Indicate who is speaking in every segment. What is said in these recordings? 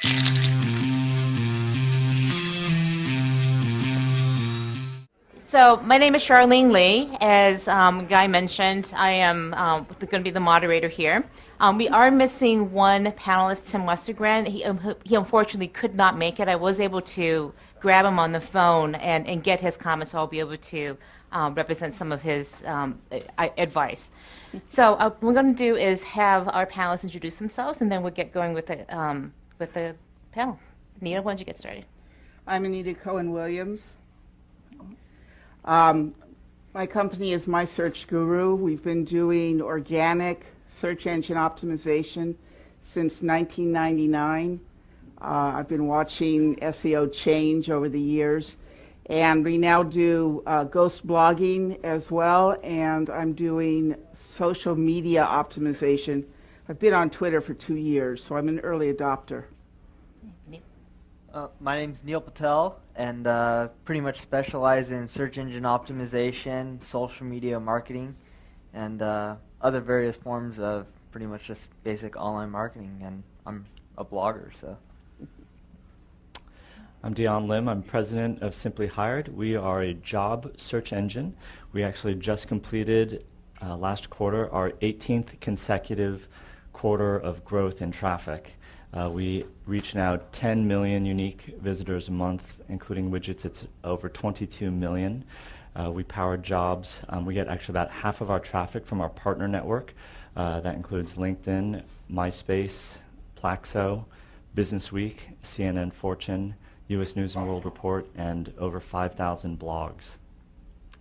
Speaker 1: So my name is Charlene Li. As Guy mentioned, I am going to be the moderator here. We are missing one panelist, Tim Westergren. He unfortunately could not make it. I was able to grab him on the phone and get his comments, so I'll be able to represent some of his advice. So what we're going to do is have our panelists introduce themselves, and then we'll get going with the panel. Anita, why don't you get started?
Speaker 2: I'm Anita Cohen-Williams. My company is MySearchGuru. We've been doing organic search engine optimization since 1999. I've been watching SEO change over the years, and we now do ghost blogging as well, and I'm doing social media optimization. I've been on Twitter for 2 years, so I'm an early adopter.
Speaker 3: My name's Neil Patel, and pretty much specialize in search engine optimization, social media marketing, and other various forms of pretty much just basic online marketing, and I'm a blogger, so.
Speaker 4: I'm Dion Lim. I'm president of Simply Hired. We are a job search engine. We actually just completed last quarter our 18th consecutive quarter of growth in traffic. We reach now 10 million unique visitors a month, including widgets. It's over 22 million. We power jobs. We get actually about half of our traffic from our partner network. That includes LinkedIn, MySpace, Plaxo, Businessweek, CNN Fortune, U.S. News and World Report, and over 5,000 blogs.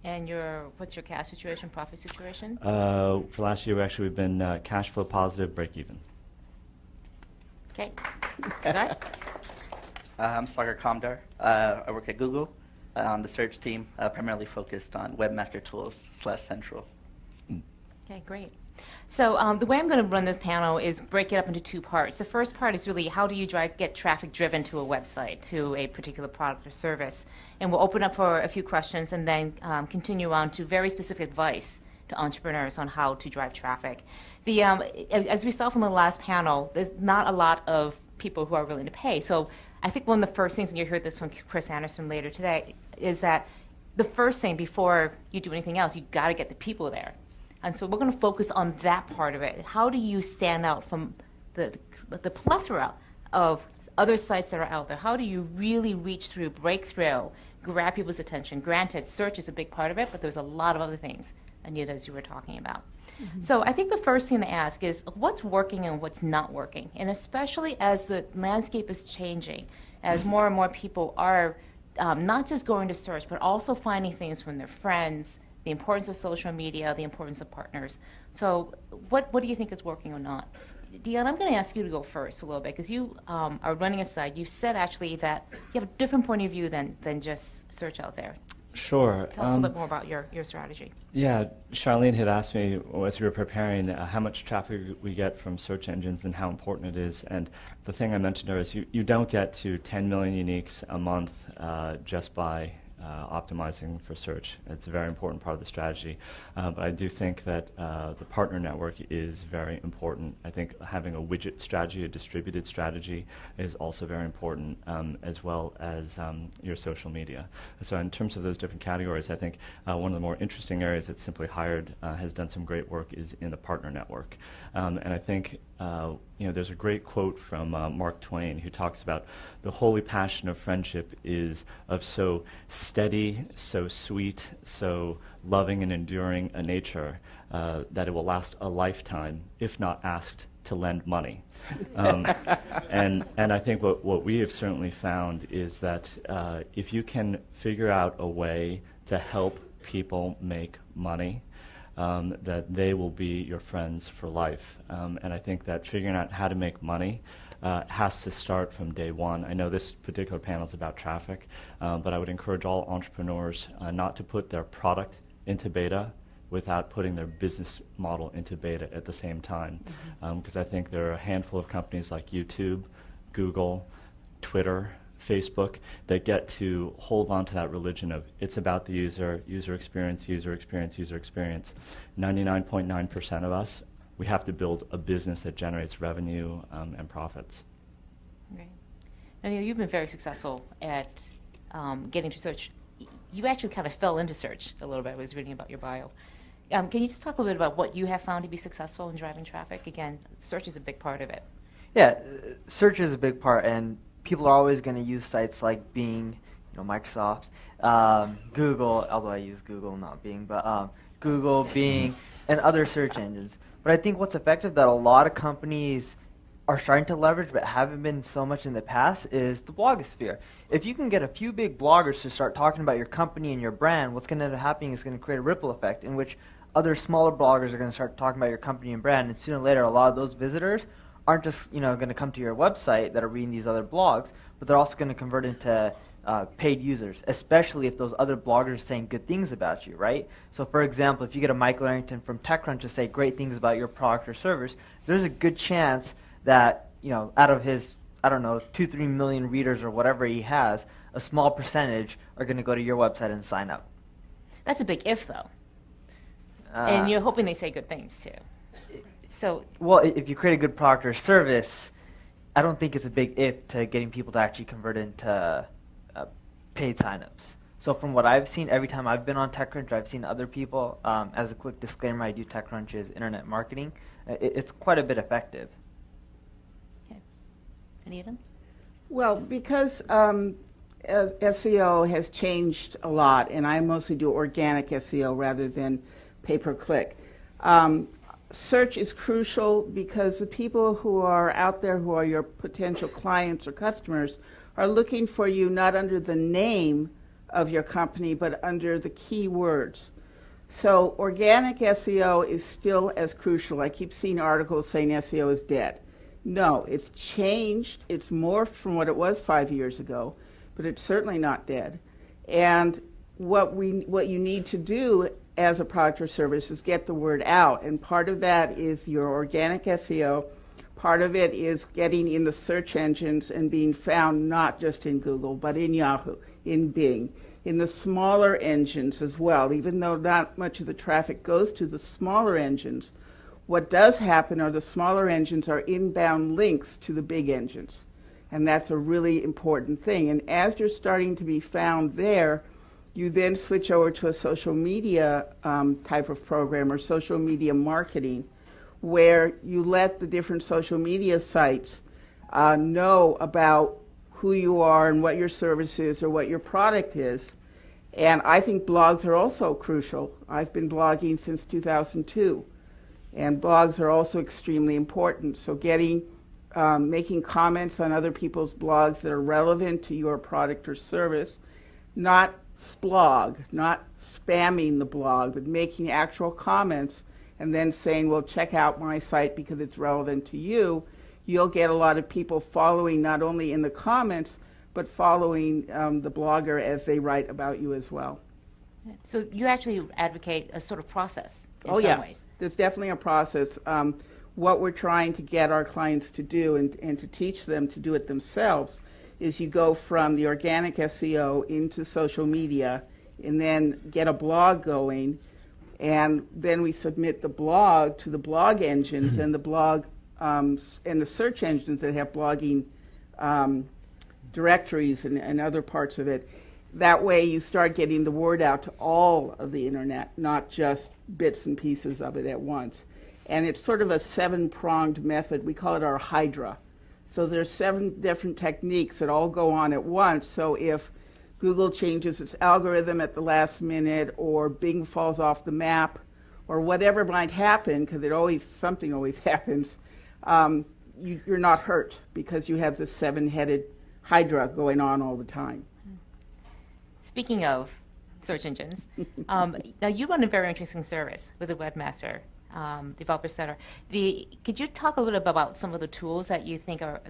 Speaker 1: And what's your cash situation, profit situation?
Speaker 4: For last year, we've been cash flow positive, break even.
Speaker 1: Okay. Sagar?
Speaker 5: I'm Sagar Kamdar. I work at Google on the search team, primarily focused on Webmaster tools /Central.
Speaker 1: Okay, great. So the way I'm going to run this panel is break it up into 2 parts. The first part is really how do you get traffic driven to a website, to a particular product or service. And we'll open up for a few questions and then continue on to very specific advice to entrepreneurs on how to drive traffic. As we saw from the last panel, there's not a lot of people who are willing to pay. So I think one of the first things, and you heard this from Chris Anderson later today, is that the first thing before you do anything else, you've got to get the people there. And so we're going to focus on that part of it. How do you stand out from the plethora of other sites that are out there? How do you really reach through, break through, grab people's attention? Granted, search is a big part of it, but there's a lot of other things, Anita, as you were talking about. Mm-hmm. So I think the first thing to ask is what's working and what's not working? And especially as the landscape is changing, as more and more people are not just going to search, but also finding things from their friends, the importance of social media, the importance of partners. So what do you think is working or not? Dion, I'm going to ask you to go first a little bit, because you are running a site. You said actually that you have a different point of view than just search out there.
Speaker 4: Sure.
Speaker 1: Tell us a bit more about your strategy.
Speaker 4: Yeah, Charlene had asked me as we were preparing how much traffic we get from search engines and how important it is. And the thing I mentioned there is you don't get to 10 million uniques a month just by optimizing for search. It's a very important part of the strategy. But I do think that the partner network is very important. I think having a widget strategy, a distributed strategy, is also very important, as well as your social media. So in terms of those different categories, I think one of the more interesting areas that Simply Hired has done some great work is in the partner network. And I think there's a great quote from Mark Twain who talks about the holy passion of friendship is of so steady, so sweet, so loving and enduring a nature that it will last a lifetime if not asked to lend money. And I think what we have certainly found is that if you can figure out a way to help people make money, that they will be your friends for life. And I think that figuring out how to make money has to start from day one. I know this particular panel is about traffic, but I would encourage all entrepreneurs not to put their product into beta without putting their business model into beta at the same time. Because I think there are a handful of companies like YouTube, Google, Twitter, Facebook that get to hold on to that religion of it's about the user experience, user experience, user experience. 99.9% of us, we have to build a business that generates revenue and profits.
Speaker 1: Right. And you've been very successful at getting to search. You actually kind of fell into search a little bit. I was reading about your bio. Can you just talk a little bit about what you have found to be successful in driving traffic? Again, search is a big part of it.
Speaker 3: Yeah, search is a big part, and people are always going to use sites like Bing, Microsoft, Google, although I use Google, not Bing, but Google, Bing, and other search engines. But I think what's effective that a lot of companies are starting to leverage but haven't been so much in the past is the blogosphere. If you can get a few big bloggers to start talking about your company and your brand, what's going to end up happening is going to create a ripple effect in which other smaller bloggers are going to start talking about your company and brand, and sooner or later a lot of those visitors aren't just going to come to your website that are reading these other blogs, but they're also going to convert into paid users, especially if those other bloggers are saying good things about you, right? So for example, if you get a Michael Arrington from TechCrunch to say great things about your product or service, there's a good chance that out of his 2-3 million readers or whatever he has, a small percentage are going to go to your website and sign up.
Speaker 1: That's a big if, though. And you're hoping they say good things, too. So,
Speaker 3: well, if you create a good product or service, I don't think it's a big if to getting people to actually convert into paid signups. So from what I've seen, every time I've been on TechCrunch, I've seen other people, as a quick disclaimer, I do TechCrunch's internet marketing. It's quite a bit effective.
Speaker 1: okay. Anita?
Speaker 2: Well, because SEO has changed a lot, and I mostly do organic SEO rather than pay-per-click. Search is crucial because the people who are out there who are your potential clients or customers are looking for you not under the name of your company, but under the keywords. So organic SEO is still as crucial. I keep seeing articles saying SEO is dead. No, it's changed. It's morphed from what it was 5 years ago, but it's certainly not dead. And what you need to do as a product or service is get the word out. And part of that is your organic SEO. Part of it is getting in the search engines and being found not just in Google, but in Yahoo, in Bing, in the smaller engines as well. Even though not much of the traffic goes to the smaller engines, what does happen are the smaller engines are inbound links to the big engines. And that's a really important thing. And as you're starting to be found there, you then switch over to a social media type of program or social media marketing, where you let the different social media sites know about who you are and what your service is or what your product is. And I think blogs are also crucial. I've been blogging since 2002, and blogs are also extremely important. So making comments on other people's blogs that are relevant to your product or service, not splog, not spamming the blog, but making actual comments and then saying, well, check out my site because it's relevant to you. You'll get a lot of people following not only in the comments, but following the blogger as they write about you as well.
Speaker 1: So you actually advocate a sort of process in
Speaker 2: some
Speaker 1: some ways.
Speaker 2: There's definitely a process. What we're trying to get our clients to do and to teach them to do it themselves is you go from the organic SEO into social media and then get a blog going, and then we submit the blog to the blog engines and the blog and the search engines that have blogging directories and other parts of it. That way you start getting the word out to all of the internet, not just bits and pieces of it at once. And it's sort of a 7-pronged method. We call it our Hydra. So there's 7 different techniques that all go on at once. So if Google changes its algorithm at the last minute, or Bing falls off the map, or whatever might happen, because something always happens, you're not hurt because you have this 7-headed Hydra going on all the time.
Speaker 1: Speaking of search engines, now you run a very interesting service with the Webmaster Developer Center. Could you talk a little bit about some of the tools that you think are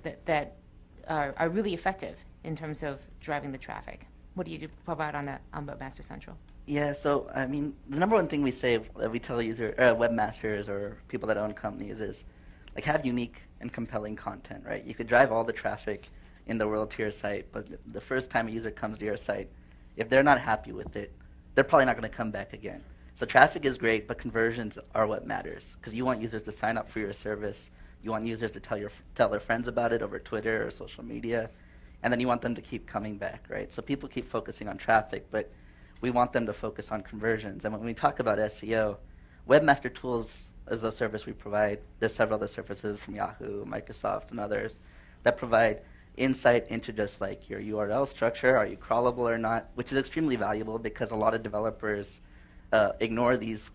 Speaker 1: really effective in terms of driving the traffic? What do you provide on Webmaster Central?
Speaker 5: Yeah, so I mean, the number one thing we say, we tell webmasters or people that own companies is, like, have unique and compelling content, right? You could drive all the traffic in the world to your site, but the first time a user comes to your site, if they're not happy with it, they're probably not going to come back again. So traffic is great, but conversions are what matters, because you want users to sign up for your service. You want users to tell their friends about it over Twitter or social media. and then you want them to keep coming back, right? So people keep focusing on traffic, but we want them to focus on conversions. And when we talk about SEO, Webmaster Tools is a service we provide. There's several other services from Yahoo, Microsoft, and others that provide insight into just like your URL structure, are you crawlable or not, which is extremely valuable because a lot of developers ignore these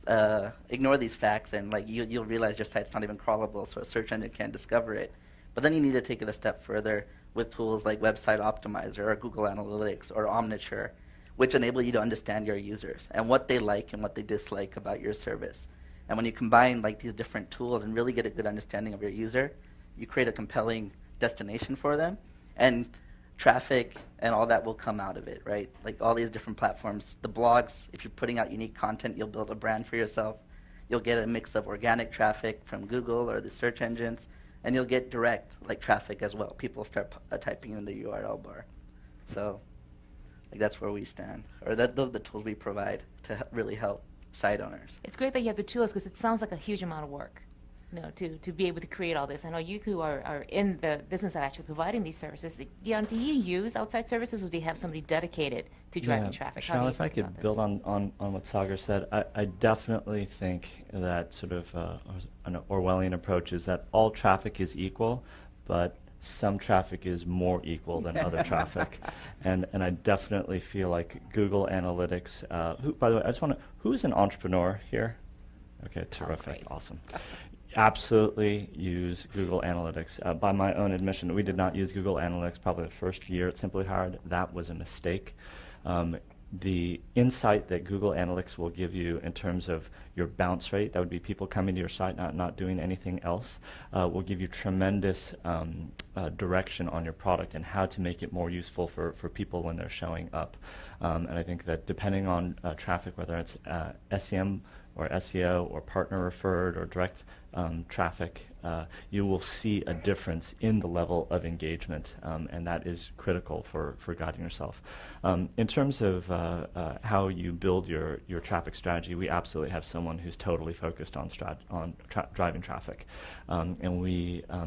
Speaker 5: facts, and like you'll realize your site's not even crawlable, so a search engine can't discover it. But then you need to take it a step further with tools like Website Optimizer or Google Analytics or Omniture, which enable you to understand your users and what they like and what they dislike about your service. And when you combine like these different tools and really get a good understanding of your user, you create a compelling destination for them, and traffic and all that will come out of it, right? Like all these different platforms, the blogs, if you're putting out unique content, you'll build a brand for yourself. You'll get a mix of organic traffic from Google or the search engines, and you'll get direct like traffic as well. People start typing in the URL bar. So like that's where we stand, or those are the tools we provide to really help site owners.
Speaker 1: It's great that you have the tools because it sounds like a huge amount of work, you know, to be able to create all this. I know you who are in the business of actually providing these services. Dion, do you use outside services, or do you have somebody dedicated to driving traffic?
Speaker 4: Charlene, if I could build on what Sagar said, I definitely think that sort of an Orwellian approach is that all traffic is equal, but some traffic is more equal than other traffic. And I definitely feel like Google Analytics, by the way, I just want to, who is an entrepreneur here? Okay, terrific, awesome. Absolutely use Google Analytics. By my own admission, we did not use Google Analytics probably the first year at Simply Hired. That was a mistake. The insight that Google Analytics will give you in terms of your bounce rate, that would be people coming to your site, not doing anything else, will give you tremendous direction on your product and how to make it more useful for people when they're showing up. And I think that depending on traffic, whether it's SEM or SEO or partner referred or direct traffic, you will see a difference in the level of engagement, and that is critical for guiding yourself. In terms of how you build your traffic strategy, we absolutely have someone who's totally focused on driving traffic. And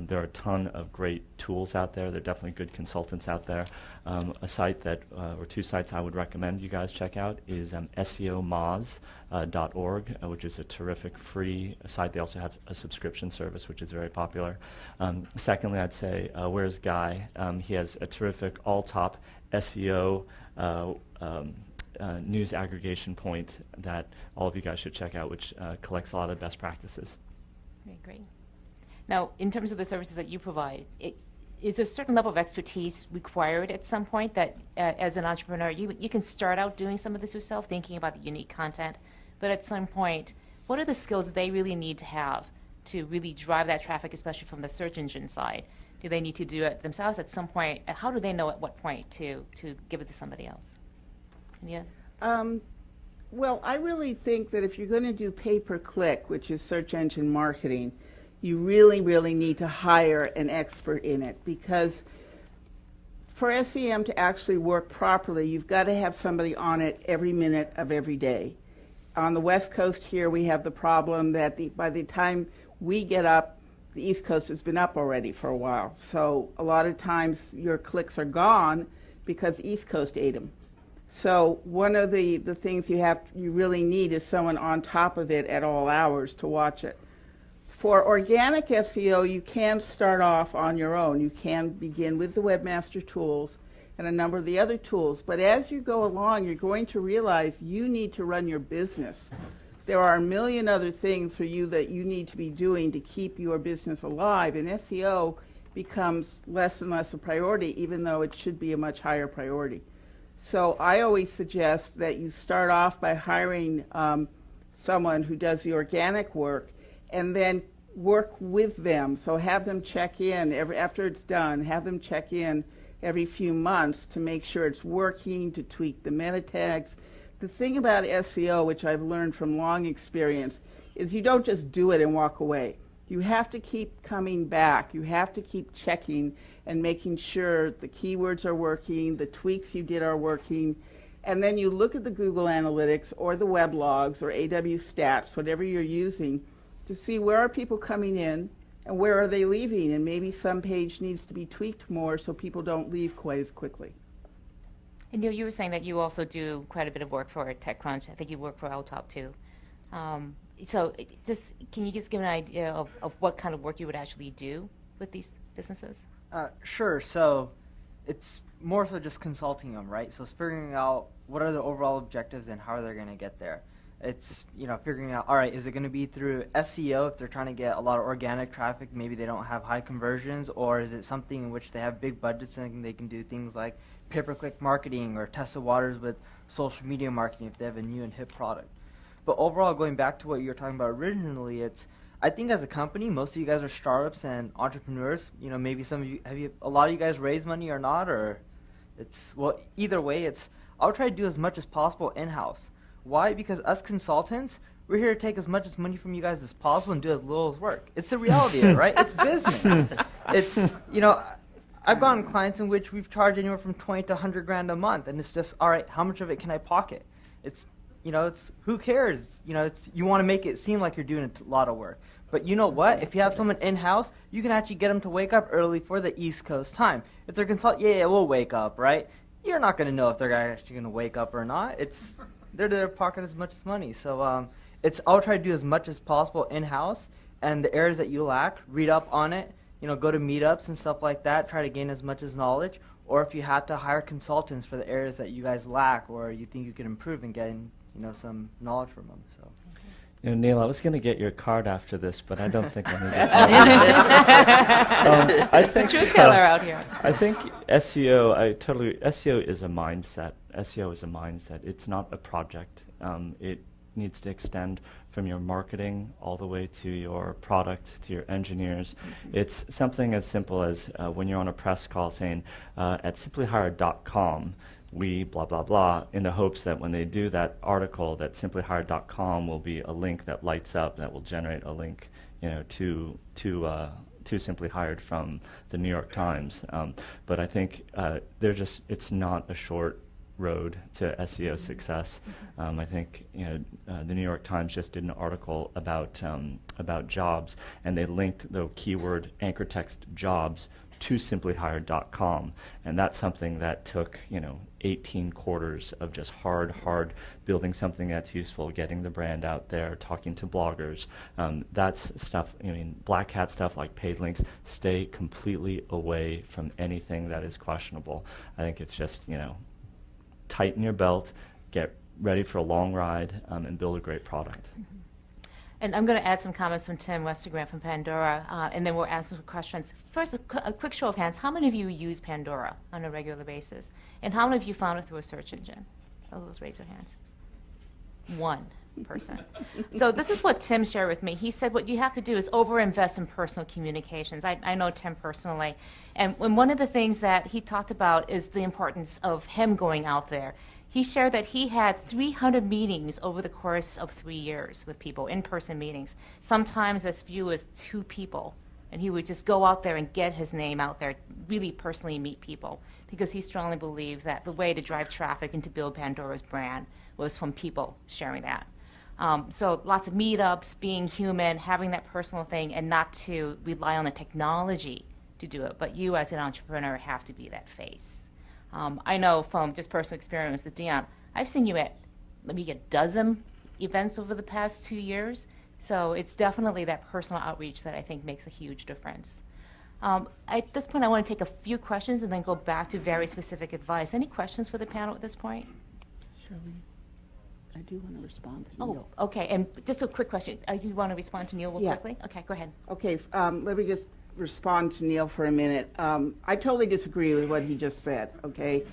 Speaker 4: there are a ton of great tools out there. There are definitely good consultants out there. A site that, or two sites I would recommend you guys check out is SEOmoz.org, which is a terrific free site. They also have a subscription service, which is very popular. Secondly, I'd say, where's Guy? He has a terrific all-top SEO news aggregation point that all of you guys should check out, which collects a lot of best practices.
Speaker 1: Great. Now, in terms of the services that you provide, is there a certain level of expertise required at some point that, as an entrepreneur, you can start out doing some of this yourself, thinking about the unique content, but at some point, what are the skills they really need to have to really drive that traffic, especially from the search engine side? Do they need to do it themselves at some point? How do they know at what point to give it to somebody else? Yeah.
Speaker 2: Well, I really think that if you're going to do pay-per-click, which is search engine marketing, you really, really need to hire an expert in it, because for SEM to actually work properly, you've got to have somebody on it every minute of every day. On the West Coast here, we have the problem that by the time we get up, the East Coast has been up already for a while. So a lot of times your clicks are gone because the East Coast ate them. So one of the things you really need is someone on top of it at all hours to watch it. For organic SEO, you can start off on your own. You can begin with the Webmaster tools and a number of the other tools. But as you go along, you're going to realize you need to run your business. There are a million other things for you that you need to be doing to keep your business alive, and SEO becomes less and less a priority, even though it should be a much higher priority. So I always suggest that you start off by hiring someone who does the organic work, and then work with them. So have them check in after it's done, have them check in every few months to make sure it's working, to tweak the meta tags. The thing about SEO, which I've learned from long experience, is you don't just do it and walk away. You have to keep coming back. You have to keep checking and making sure the keywords are working, the tweaks you did are working, and then you look at the Google Analytics or the weblogs or AW Stats, whatever you're using, to see where are people coming in and where are they leaving, and maybe some page needs to be tweaked more so people don't leave quite as quickly.
Speaker 1: And Neil, you were saying that you also do quite a bit of work for TechCrunch. I think you work for Ltop too. So can you just give an idea of what kind of work you would actually do with these businesses?
Speaker 3: Sure. So it's more so just consulting them, right? So it's figuring out what are the overall objectives and how are they going to get there. It's, figuring out, all right, is it going to be through SEO if they're trying to get a lot of organic traffic, maybe they don't have high conversions, or is it something in which they have big budgets and they can do things like pay-per-click marketing or test the waters with social media marketing if they have a new and hip product. But overall, going back to what you were talking about originally, I think as a company, most of you guys are startups and entrepreneurs. Maybe some of you, a lot of you guys raise money or not, or either way, I'll try to do as much as possible in-house. Why? Because us consultants, we're here to take as much money from you guys as possible and do as little as work. It's the reality of it, right? It's business. I've gotten clients in which we've charged anywhere from 20 to 100 grand a month, and it's just, all right, how much of it can I pocket? It's who cares? You want to make it seem like you're doing a lot of work. But you know what? If you have someone in-house, you can actually get them to wake up early for the East Coast time. If they're we'll wake up, right? You're not going to know if they're actually going to wake up or not. They're there to pocket as much as money. So I'll try to do as much as possible in-house, and the areas that you lack, read up on it, go to meetups and stuff like that, try to gain as much as knowledge, or if you have to hire consultants for the areas that you guys lack or you think you can improve and getting some knowledge from them. So.
Speaker 4: Neil, I was going to get your card after this, but I don't think I'm going to get it.
Speaker 1: It's a truth teller out here.
Speaker 4: I think SEO is a mindset. SEO is a mindset. It's not a project. It needs to extend from your marketing all the way to your product, to your engineers. It's something as simple as when you're on a press call saying, at simplyhired.com, we blah, blah, blah, in the hopes that when they do that article, that simplyhired.com will be a link that lights up, that will generate a link to Simply Hired from the New York Times. But I think it's not a short road to SEO success. I think the New York Times just did an article about jobs, and they linked the keyword anchor text jobs to simplyhired.com, and that's something that took 18 quarters of just hard building something that's useful, getting the brand out there, talking to bloggers. That's stuff. Black hat stuff like paid links. Stay completely away from anything that is questionable. I think it's just tighten your belt, get ready for a long ride, and build a great product.
Speaker 1: And I'm going to add some comments from Tim Westergren from Pandora, and then we'll ask some questions. First, a quick show of hands. How many of you use Pandora on a regular basis? And how many of you found it through a search engine? Oh, those raise your hands. One person. So this is what Tim shared with me. He said what you have to do is overinvest in personal communications. I know Tim personally. And one of the things that he talked about is the importance of him going out there. He shared that he had 300 meetings over the course of 3 years with people, in-person meetings, sometimes as few as 2 people. And he would just go out there and get his name out there, really personally meet people, because he strongly believed that the way to drive traffic and to build Pandora's brand was from people sharing that. So lots of meetups, being human, having that personal thing, and not to rely on the technology to do it. But you as an entrepreneur have to be that face. I know from just personal experience with Dion, I've seen you at maybe a dozen events over the past 2 years. So it's definitely that personal outreach that I think makes a huge difference. At this point, I want to take a few questions and then go back to very specific advice. Any questions for the panel at this point?
Speaker 2: Charlene, I do want to respond to Neil.
Speaker 1: Oh, okay. And just a quick question. You want to respond to Neil real quickly? Okay, go ahead.
Speaker 2: Okay, let me just respond to Neil for a minute. I totally disagree with what he just said, okay?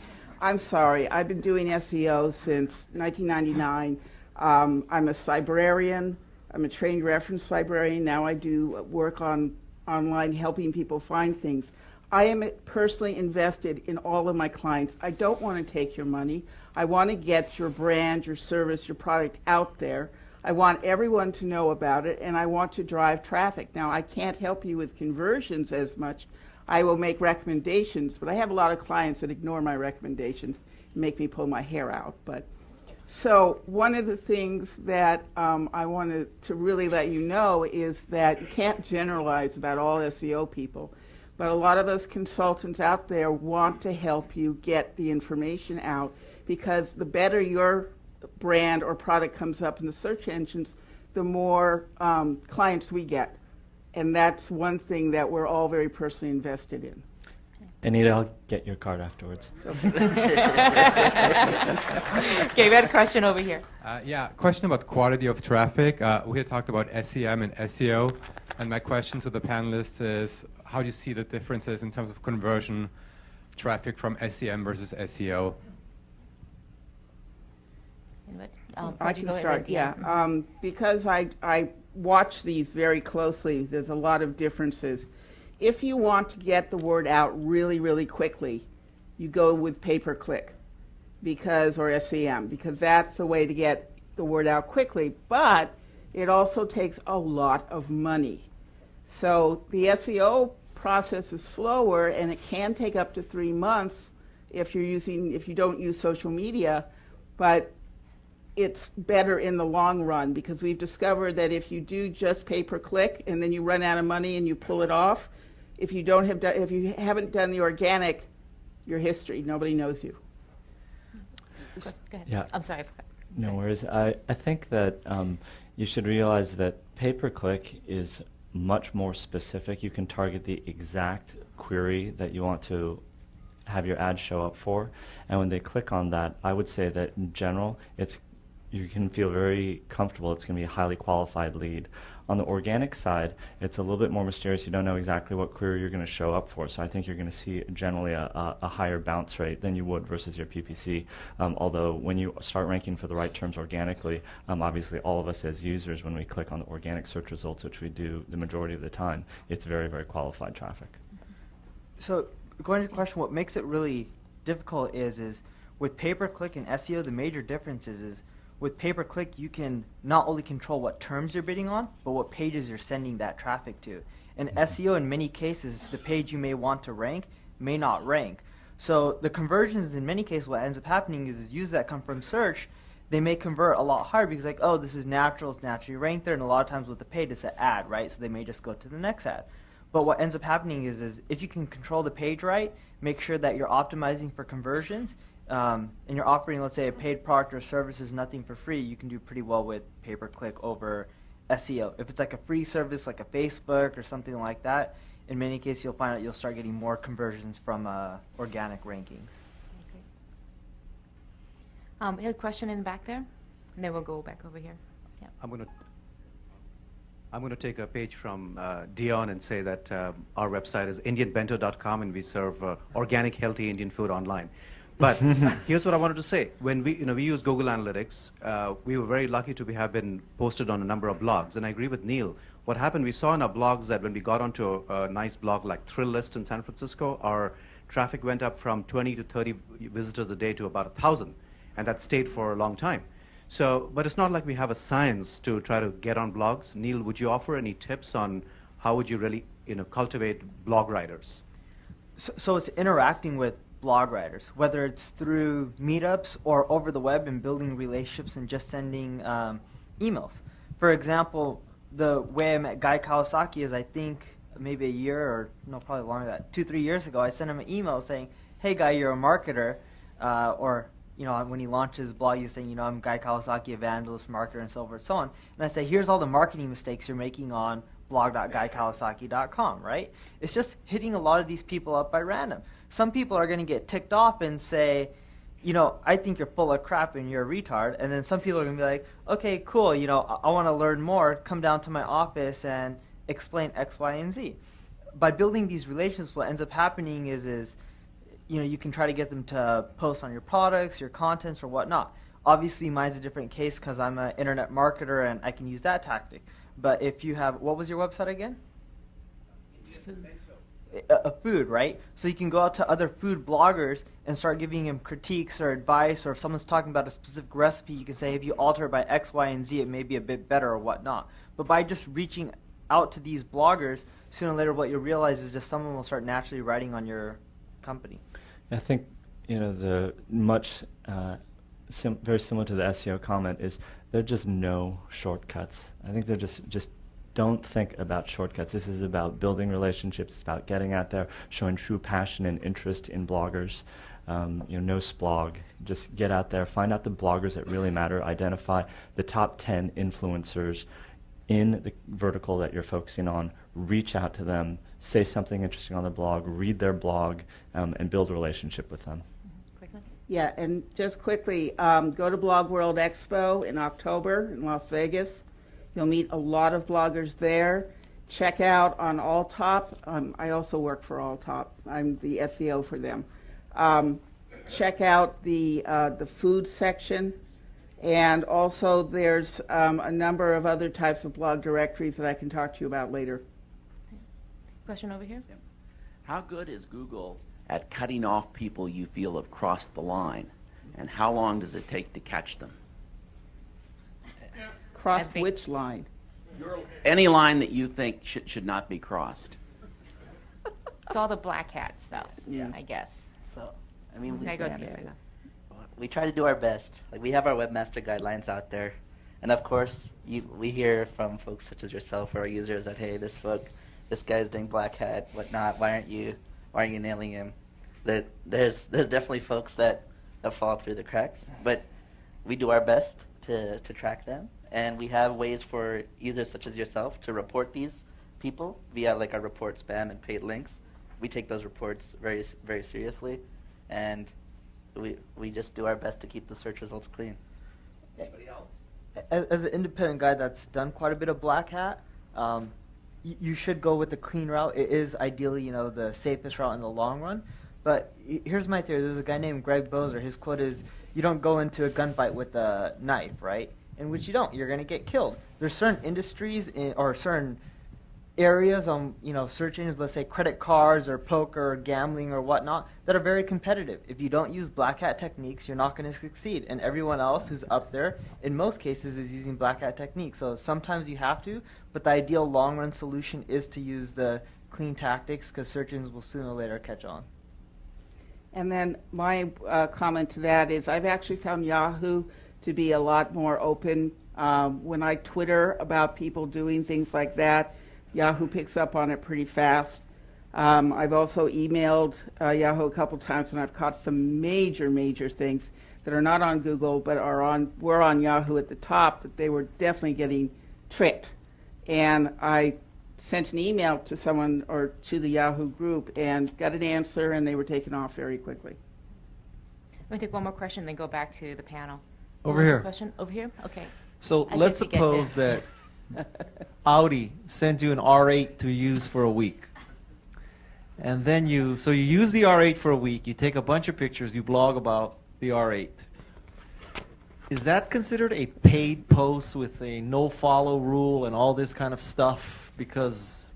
Speaker 2: I'm sorry. I've been doing SEO since 1999. I'm a librarian. I'm a trained reference librarian. Now I do work online helping people find things. I am personally invested in all of my clients. I don't want to take your money. I want to get your brand, your service, your product out there. I want everyone to know about it, and I want to drive traffic. Now, I can't help you with conversions as much. I will make recommendations, but I have a lot of clients that ignore my recommendations and make me pull my hair out. But So one of the things that I wanted to really let you know is that you can't generalize about all SEO people, but a lot of us consultants out there want to help you get the information out, because the better your brand or product comes up in the search engines, the more clients we get. And that's one thing that we're all very personally invested in.
Speaker 4: Anita, I'll get your card afterwards.
Speaker 1: Okay, we had a question over here.
Speaker 6: Yeah, question about quality of traffic. We had talked about SEM and SEO, and my question to the panelists is, how do you see the differences in terms of conversion traffic from SEM versus SEO?
Speaker 2: I can start, yeah. Because I watch these very closely, there's a lot of differences. If you want to get the word out really, really quickly, you go with pay-per-click or SEM, because that's the way to get the word out quickly. But it also takes a lot of money. So the SEO process is slower, and it can take up to 3 months if you don't use social media, but it's better in the long run, because we've discovered that if you do just pay-per-click and then you run out of money and you pull it off, if you haven't done the organic, your history, nobody knows you.
Speaker 1: Go ahead.
Speaker 4: Yeah.
Speaker 1: I'm sorry.
Speaker 4: No worries. I think that you should realize that pay-per-click is much more specific. You can target the exact query that you want to have your ad show up for, and when they click on that, I would say that in general, you can feel very comfortable it's going to be a highly qualified lead. On the organic side, it's a little bit more mysterious. You don't know exactly what query you're going to show up for, so I think you're going to see generally a higher bounce rate than you would versus your PPC. Although when you start ranking for the right terms organically, obviously all of us as users, when we click on the organic search results, which we do the majority of the time, it's very, very qualified traffic.
Speaker 3: So going to the question, what makes it really difficult is with pay-per-click and SEO, the major difference is with pay-per-click, you can not only control what terms you're bidding on, but what pages you're sending that traffic to. And SEO, in many cases, the page you may want to rank may not rank. So the conversions, in many cases, what ends up happening is users that come from search, they may convert a lot higher because, like, oh, this is natural, it's naturally ranked there, and a lot of times with the paid, it's an ad, right? So they may just go to the next ad. But what ends up happening is if you can control the page right, make sure that you're optimizing for conversions, and you're offering, let's say, a paid product or service is nothing for free, you can do pretty well with pay-per-click over SEO. If it's like a free service like a Facebook or something like that, in many cases you'll find out you'll start getting more conversions from organic rankings.
Speaker 1: We had a question in the back there, and then we'll go back over here. Yeah.
Speaker 7: I'm going to take a page from Dion and say that our website is indianbento.com, and we serve organic, healthy Indian food online. But here's what I wanted to say. When we use Google Analytics, we were very lucky to have been posted on a number of blogs. And I agree with Neil. What happened, we saw in our blogs that when we got onto a nice blog like Thrill List in San Francisco, our traffic went up from 20 to 30 visitors a day to about 1,000. And that stayed for a long time. So, but it's not like we have a science to try to get on blogs. Neil, would you offer any tips on how would you really cultivate blog writers?
Speaker 3: So it's interacting with blog writers, whether it's through meetups or over the web and building relationships and just sending emails. For example, the way I met Guy Kawasaki is, I think, maybe a year or no, probably longer than that, 2-3 years ago, I sent him an email saying, hey Guy, you're a marketer, or when he launched his blog, he was saying, I'm Guy Kawasaki, evangelist, marketer, and so forth and so on. And I say, here's all the marketing mistakes you're making on blog.guykawasaki.com, right? It's just hitting a lot of these people up by random. Some people are going to get ticked off and say, I think you're full of crap and you're a retard. And then some people are going to be like, okay, cool, I want to learn more. Come down to my office and explain X, Y, and Z. By building these relationships, what ends up happening is you can try to get them to post on your products, your contents, or whatnot. Obviously, mine's a different case because I'm an internet marketer and I can use that tactic. But if you have, what was your website again?
Speaker 1: It's food.
Speaker 3: A food, right? So you can go out to other food bloggers and start giving them critiques or advice, or if someone's talking about a specific recipe, you can say, if you alter it by X, Y, and Z, it may be a bit better or whatnot. But by just reaching out to these bloggers, sooner or later what you'll realize is just someone will start naturally writing on your company.
Speaker 4: I think the much very similar to the SEO comment, is there are just no shortcuts. I think they're just don't think about shortcuts. This is about building relationships. It's about getting out there, showing true passion and interest in bloggers. No splog. Just get out there, find out the bloggers that really matter, identify the top 10 influencers in the vertical that you're focusing on, reach out to them, say something interesting on the blog, read their blog, and build a relationship with them.
Speaker 1: Quickly.
Speaker 2: Yeah, and just quickly, go to Blog World Expo in October in Las Vegas. You'll meet a lot of bloggers there. Check out on Alltop. I also work for Alltop. I'm the SEO for them. Check out the food section. And also there's a number of other types of blog directories that I can talk to you about later.
Speaker 1: Question over here.
Speaker 8: How good is Google at cutting off people you feel have crossed the line? And how long does it take to catch them?
Speaker 2: Crossed which line?
Speaker 8: Any line that you think should not be crossed.
Speaker 1: It's all the black hats, though,
Speaker 2: Yeah.
Speaker 1: I guess.
Speaker 5: So, I mean,
Speaker 1: There goes
Speaker 2: Yeah.
Speaker 1: Sagar.
Speaker 5: we try to do our best. Like, we have our Webmaster guidelines out there. And of course, we hear from folks such as yourself or our users that, hey, this guy's doing black hat, whatnot, why aren't you nailing him? There's definitely folks that fall through the cracks, but we do our best to track them. And we have ways for users such as yourself to report these people via like our report spam and paid links. We take those reports very, very seriously, and we just do our best to keep the search results clean.
Speaker 8: Anybody else?
Speaker 3: As an independent guy that's done quite a bit of black hat, you should go with the clean route. It is ideally, the safest route in the long run. But here's my theory. There's a guy named Greg Bozer. His quote is, "You don't go into a gunfight with a knife, right?" In which you don't. You're going to get killed. There's certain industries or certain areas on search engines, let's say credit cards or poker or gambling or whatnot, that are very competitive. If you don't use black hat techniques, you're not going to succeed. And everyone else who's up there, in most cases, is using black hat techniques. So sometimes you have to, but the ideal long run solution is to use the clean tactics, because search engines will sooner or later catch on.
Speaker 2: And then my comment to that is I've actually found Yahoo to be a lot more open. When I Twitter about people doing things like that, Yahoo picks up on it pretty fast. I've also emailed Yahoo a couple times, and I've caught some major things that are not on Google but were on Yahoo at the top, that they were definitely getting tricked. And I sent an email to someone or to the Yahoo group and got an answer, and they were taken off very quickly.
Speaker 1: I'm going to take one more question, then go back to the panel.
Speaker 9: Over
Speaker 1: What was the
Speaker 9: here.
Speaker 1: question? Over here? Okay.
Speaker 9: So
Speaker 1: I
Speaker 9: let's
Speaker 1: get to get
Speaker 9: suppose
Speaker 1: this.
Speaker 9: that Audi sends you an R8 to use for a week. And then you use the R8 for a week, you take a bunch of pictures, you blog about the R8. Is that considered a paid post with a no-follow rule and all this kind of stuff? Because,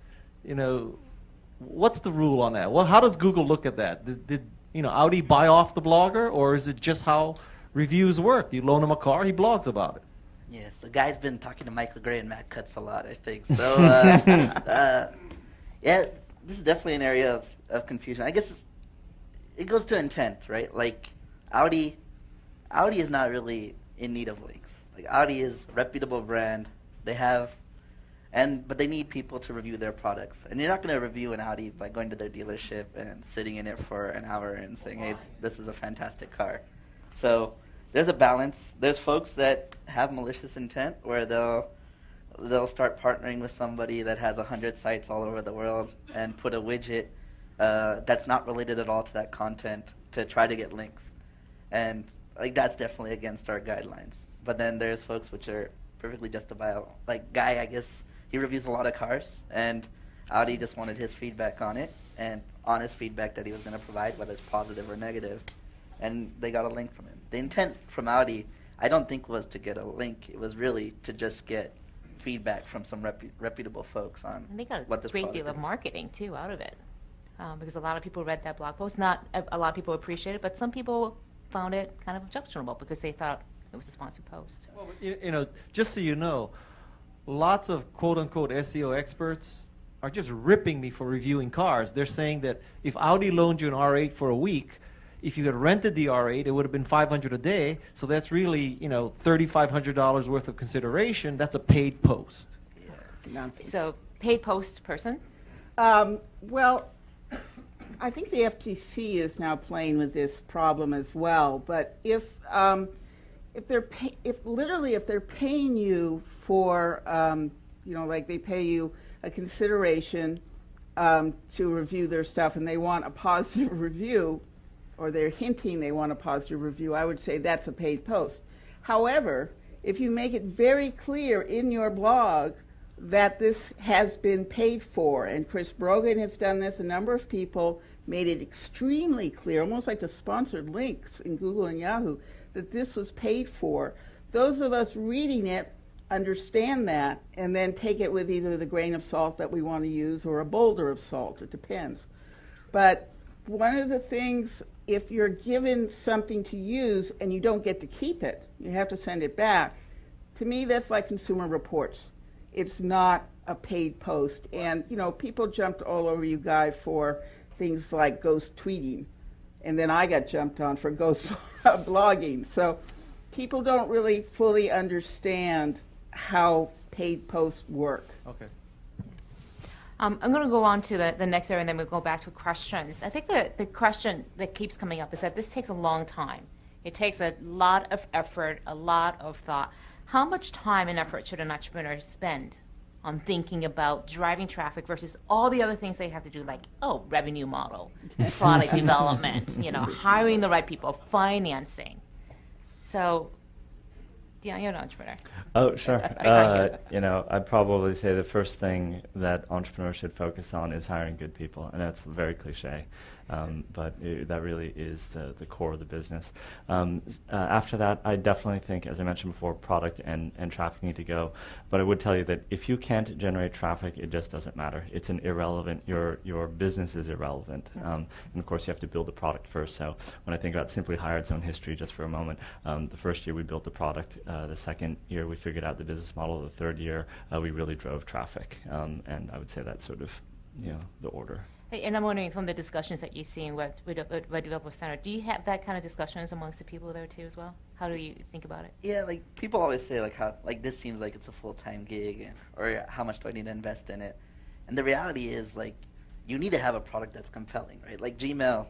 Speaker 9: what's the rule on that? Well, how does Google look at that? Did Audi buy off the blogger, or is it just how reviews work? You loan him a car, he blogs about it.
Speaker 5: Yes, the guy's been talking to Michael Gray and Matt Cutts a lot, I think. So, yeah, this is definitely an area of confusion. I guess it goes to intent, right? Like, Audi is not really in need of links. Like, Audi is a reputable brand. But they need people to review their products. And you're not going to review an Audi by going to their dealership and sitting in it for an hour and saying, hey, this is a fantastic car. So there's a balance. There's folks that have malicious intent where they'll start partnering with somebody that has 100 sites all over the world and put a widget that's not related at all to that content to try to get links. And like, that's definitely against our guidelines. But then there's folks which are perfectly justifiable. Like Guy, I guess, he reviews a lot of cars, and Audi just wanted his feedback on it, and honest feedback that he was going to provide, whether it's positive or negative. And they got a link from him. The intent from Audi, I don't think, was to get a link. It was really to just get feedback from some reputable folks on
Speaker 1: And they got
Speaker 5: what
Speaker 1: a
Speaker 5: this
Speaker 1: great
Speaker 5: product
Speaker 1: deal of
Speaker 5: is.
Speaker 1: marketing, too, out of it. Because a lot of people read that blog post. Not a lot of people appreciate it, but some people found it kind of objectionable because they thought it was a sponsored post.
Speaker 9: Well, just so you know, lots of quote-unquote SEO experts are just ripping me for reviewing cars. They're saying that if Audi loaned you an R8 for a week, If you had rented the R8, it would have been $500 a day. So that's really, you know, $3,500 worth of consideration. That's a paid post.
Speaker 2: Nonsense.
Speaker 1: So paid post person?
Speaker 2: Well, I think the FTC is now playing with this problem as well. But if they're paying you for, you know, like they pay you a consideration to review their stuff, and they want a positive review, or they're hinting they want a positive review, I would say that's a paid post. However, if you make it very clear in your blog that this has been paid for, and Chris Brogan has done this, a number of people made it extremely clear, almost like the sponsored links in Google and Yahoo, that this was paid for. Those of us reading it understand that, and then take it with either the grain of salt that we want to use or a boulder of salt, it depends. But one of the things, if you're given something to use and you don't get to keep it, you have to send it back, to me that's like Consumer Reports. It's not a paid post. And, you know, people jumped all over you, Guy, for things like ghost tweeting. And then I got jumped on for ghost blogging. So people don't really fully understand how paid posts work.
Speaker 6: Okay.
Speaker 1: I'm going to go on to the next area, and then we'll go back to questions. I think the question that keeps coming up is that this takes a long time. It takes a lot of effort, a lot of thought. How much time and effort should an entrepreneur spend on thinking about driving traffic versus all the other things they have to do, like, revenue model, product development, you know, hiring the right people, financing? So, Dion, you're an entrepreneur.
Speaker 4: Oh, sure. You know, I'd probably say the first thing that entrepreneurs should focus on is hiring good people, and that's very cliche, but that really is the core of the business. After that, I definitely think, as I mentioned before, product and traffic need to go, but I would tell you that if you can't generate traffic, it just doesn't matter. It's an irrelevant, your business is irrelevant. And of course, you have to build the product first. So when I think about Simply Hired's own history just for a moment, the first year we built the product, the second year we figured out the business model, the third year we really drove traffic. And I would say that's sort of, you know, the order.
Speaker 1: And I'm wondering, from the discussions that you see in Web Developer Center, do you have that kind of discussions amongst the people there too as well? How do you think about it?
Speaker 5: Yeah, like people always say like how like this seems like it's a full-time gig, or how much do I need to invest in it? And the reality is like you need to have a product that's compelling, right? Like Gmail,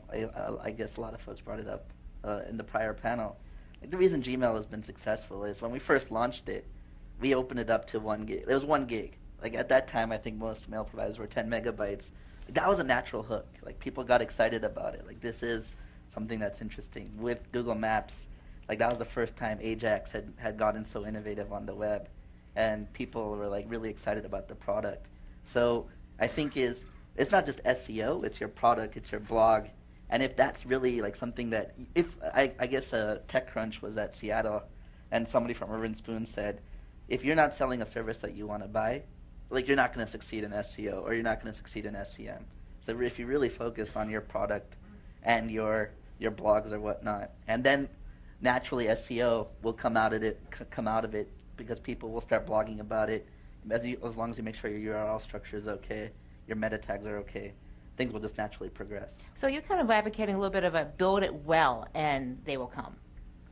Speaker 5: I guess a lot of folks brought it up in the prior panel. Like the reason Gmail has been successful is when we first launched it, we opened it up to 1 gig. It was 1 gig. Like at that time, I think most mail providers were 10 megabytes. That was a natural hook. Like people got excited about it. Like this is something that's interesting. With Google Maps, like that was the first time Ajax had gotten so innovative on the web, and people were like really excited about the product. So I think it's not just SEO, it's your product, it's your blog. And if that's really like something that, if I guess TechCrunch was at Seattle, and somebody from Urban Spoon said, if you're not selling a service that you want to buy, like you're not going to succeed in SEO, or you're not going to succeed in SEM. So if you really focus on your product and your blogs or whatnot, and then naturally SEO will come out of it because people will start blogging about it. As long as you make sure your URL structure is okay, your meta tags are okay, things will just naturally progress.
Speaker 1: So you're kind of advocating a little bit of a build it well and they will come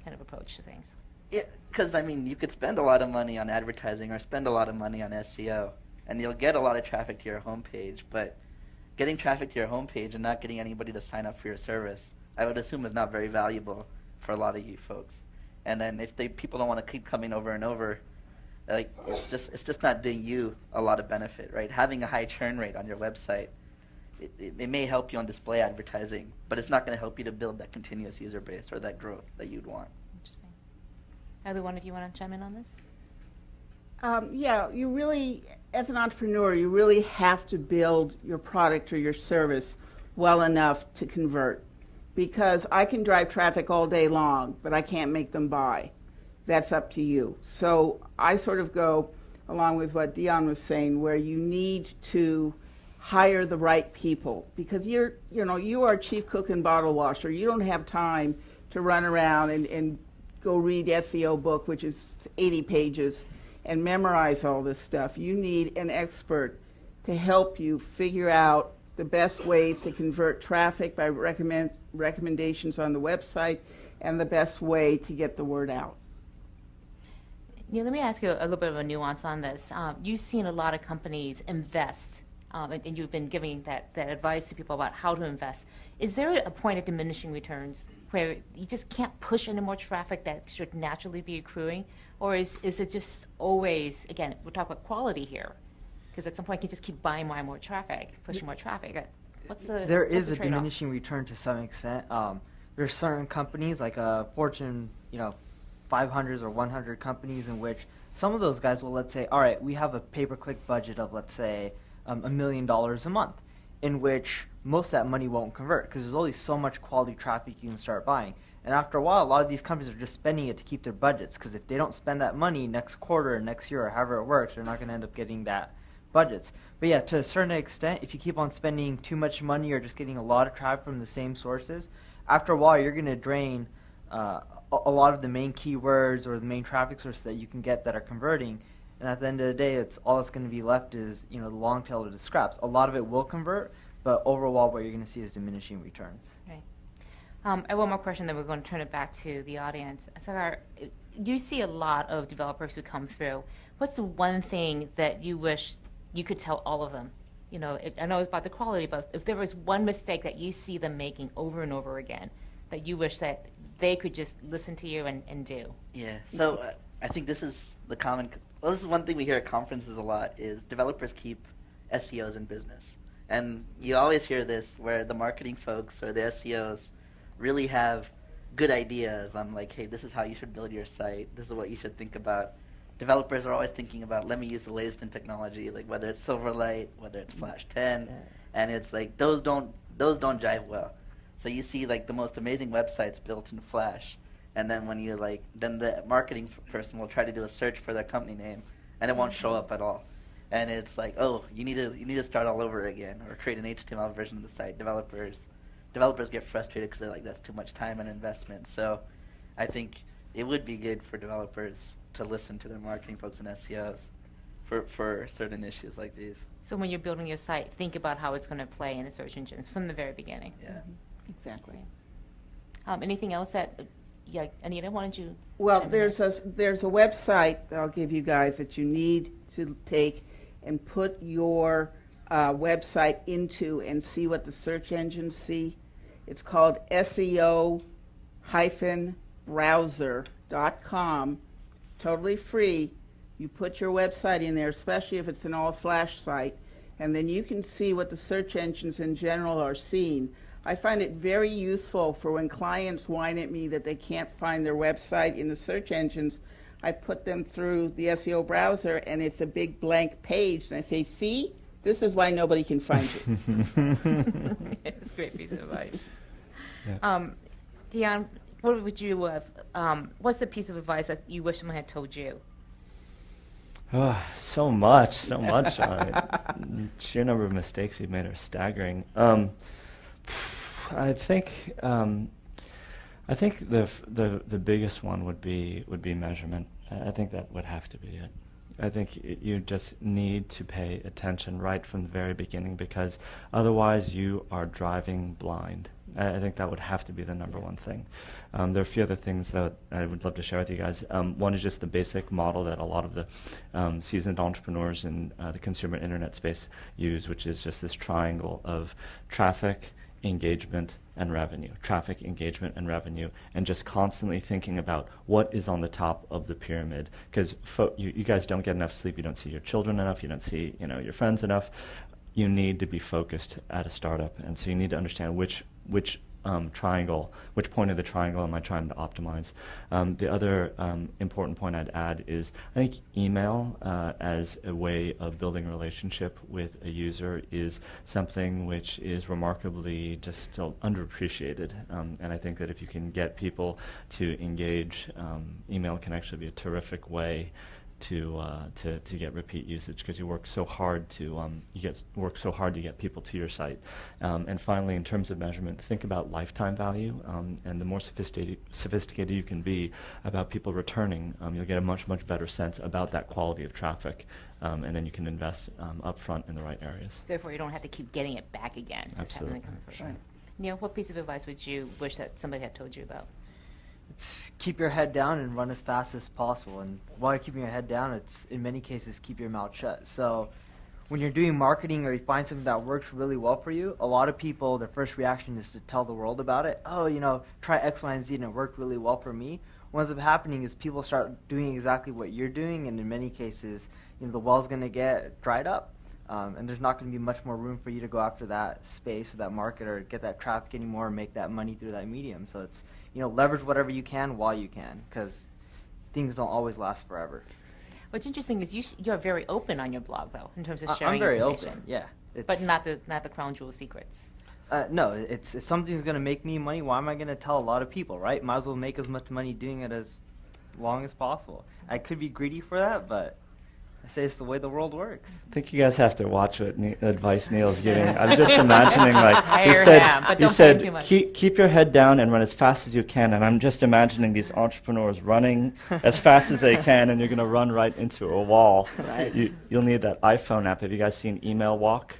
Speaker 1: kind of approach to things.
Speaker 5: Yeah, because I mean, you could spend a lot of money on advertising or spend a lot of money on SEO, and you'll get a lot of traffic to your homepage, but getting traffic to your homepage and not getting anybody to sign up for your service, I would assume is not very valuable for a lot of you folks. And then if people don't want to keep coming over and over, like it's just not doing you a lot of benefit, right? Having a high churn rate on your website, it may help you on display advertising, but it's not going to help you to build that continuous user base or that growth that you'd want.
Speaker 1: Interesting. Either one of you want to chime in on this?
Speaker 2: Yeah, you really, as an entrepreneur, you really have to build your product or your service well enough to convert. Because I can drive traffic all day long, but I can't make them buy. That's up to you. So I sort of go along with what Dion was saying, where you need to hire the right people, because you are chief cook and bottle washer. You don't have time to run around and go read SEO book, which is 80 pages, and memorize all this stuff. You need an expert to help you figure out the best ways to convert traffic by recommendations on the website, and the best way to get the word out.
Speaker 1: Let me ask you a little bit of a nuance on this. You've seen a lot of companies invest, and you've been giving that advice to people about how to invest. Is there a point of diminishing returns where you just can't push any more traffic that should naturally be accruing? Or is it just always, again, we're talking about quality here, because at some point you can just keep buying more and more traffic, pushing more traffic.
Speaker 3: There
Speaker 1: what's
Speaker 3: is
Speaker 1: the
Speaker 3: a
Speaker 1: trade-off?
Speaker 3: diminishing return to some extent. There's certain companies like Fortune, 500s or 100 companies in which some of those guys will, let's say, all right, we have a pay-per-click budget of, let's say, $1 million a month, in which most of that money won't convert because there's only so much quality traffic you can start buying. And after a while, a lot of these companies are just spending it to keep their budgets, because if they don't spend that money next quarter or next year or however it works, they're not going to end up getting that budgets. But yeah, to a certain extent, if you keep on spending too much money or just getting a lot of traffic from the same sources, after a while you're going to drain a lot of the main keywords or the main traffic sources that you can get that are converting. And at the end of the day, all that's going to be left is the long tail of the scraps. A lot of it will convert, but overall what you're going to see is diminishing returns.
Speaker 1: Right. I have one more question, then we're going to turn it back to the audience. Sagar, you see a lot of developers who come through. What's the one thing that you wish you could tell all of them? I know it's about the quality, but if there was one mistake that you see them making over and over again, that you wish that they could just listen to you and do.
Speaker 5: Yeah, so I think this is this is one thing we hear at conferences a lot, is developers keep SEOs in business. And you always hear this where the marketing folks or the SEOs really have good ideas on like, hey, this is how you should build your site, this is what you should think about. Developers are always thinking about, let me use the latest in technology, like whether it's Silverlight, whether it's Flash 10, and it's like those don't jive well. So you see like the most amazing websites built in Flash, and then when you then the marketing person will try to do a search for their company name, and it won't show up at all. And it's like, oh, you need to start all over again, or create an HTML version of the site. Developers get frustrated because they're like, that's too much time and investment. So I think it would be good for developers to listen to their marketing folks and SEOs for certain issues like these.
Speaker 1: So when you're building your site, think about how it's going to play in the search engines from the very beginning.
Speaker 5: Yeah.
Speaker 2: Exactly.
Speaker 1: Anything else that, Anita, why don't you?
Speaker 2: Well,
Speaker 1: chime in
Speaker 2: there's
Speaker 1: there?
Speaker 2: a website that I'll give you guys that you need to take and put your website into and see what the search engines see. It's called SEO-browser.com. Totally free. You put your website in there, especially if it's an all-flash site, and then you can see what the search engines in general are seeing. I find it very useful for when clients whine at me that they can't find their website in the search engines. I put them through the SEO browser, and it's a big blank page, and I say, see, this is why nobody can find you.
Speaker 1: It's a great piece of advice.
Speaker 4: Yeah.
Speaker 1: Dion, what would you what's the piece of advice that you wish someone had told you?
Speaker 4: Oh, so much. Sheer number of mistakes you've made are staggering. I think the biggest one would be measurement. I think that would have to be it. I think you just need to pay attention right from the very beginning, because otherwise you are driving blind. I think that would have to be the number one thing. There are a few other things that I would love to share with you guys. One is just the basic model that a lot of the seasoned entrepreneurs in the consumer internet space use, which is just this triangle of traffic, engagement, and revenue. Traffic, engagement, and revenue, and just constantly thinking about what is on the top of the pyramid. Because you guys don't get enough sleep, you don't see your children enough, you don't see your friends enough. You need to be focused at a startup, and so you need to understand which triangle, which point of the triangle am I trying to optimize. The other important point I'd add is I think email as a way of building a relationship with a user is something which is remarkably just still underappreciated. And I think that if you can get people to engage, email can actually be a terrific way to get repeat usage, because you work so hard to get people to your site. And finally, in terms of measurement, think about lifetime value, and the more sophisticated you can be about people returning, you'll get a much better sense about that quality of traffic, and then you can invest upfront in the right areas.
Speaker 1: Therefore, you don't have to keep getting it back again. Just having it come first. Right. Neil, what piece of advice would you wish that somebody had told you about?
Speaker 3: It's keep your head down and run as fast as possible. And while you're keeping your head down, it's in many cases keep your mouth shut. So when you're doing marketing or you find something that works really well for you, a lot of people, their first reaction is to tell the world about it. Oh, try X, Y, and Z and it worked really well for me. What ends up happening is people start doing exactly what you're doing, and in many cases, the well's going to get dried up. And there's not going to be much more room for you to go after that space or that market or get that traffic anymore and make that money through that medium. So it's, leverage whatever you can while you can, because things don't always last forever.
Speaker 1: What's interesting is you are very open on your blog, though, in terms of sharing
Speaker 3: I'm very
Speaker 1: information.
Speaker 3: open, yeah.
Speaker 1: But not the crown jewel secrets.
Speaker 3: No, it's if something's going to make me money, why am I going to tell a lot of people, right? Might as well make as much money doing it as long as possible. I could be greedy for that, but I say it's the way the world works.
Speaker 4: I think you guys have to watch what advice Neil's giving. I'm just imagining,
Speaker 1: he said
Speaker 4: keep your head down and run as fast as you can. And I'm just imagining these entrepreneurs running as fast as they can, and you're going to run right into a wall. Right. You'll need that iPhone app. Have you guys seen Email Walk?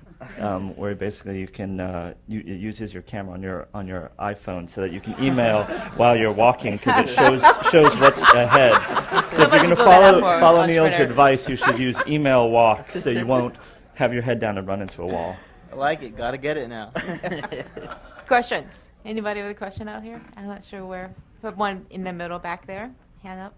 Speaker 4: Where basically you can it uses your camera on your iPhone so that you can email while you're walking, because it shows what's ahead. So if you're going to follow Neil's advice, you should use Email Walk so you won't have your head down and run into a wall.
Speaker 3: I like it. Got to get it now.
Speaker 1: Questions? Anybody with a question out here? I'm not sure where. We have one in the middle back there. Hand up.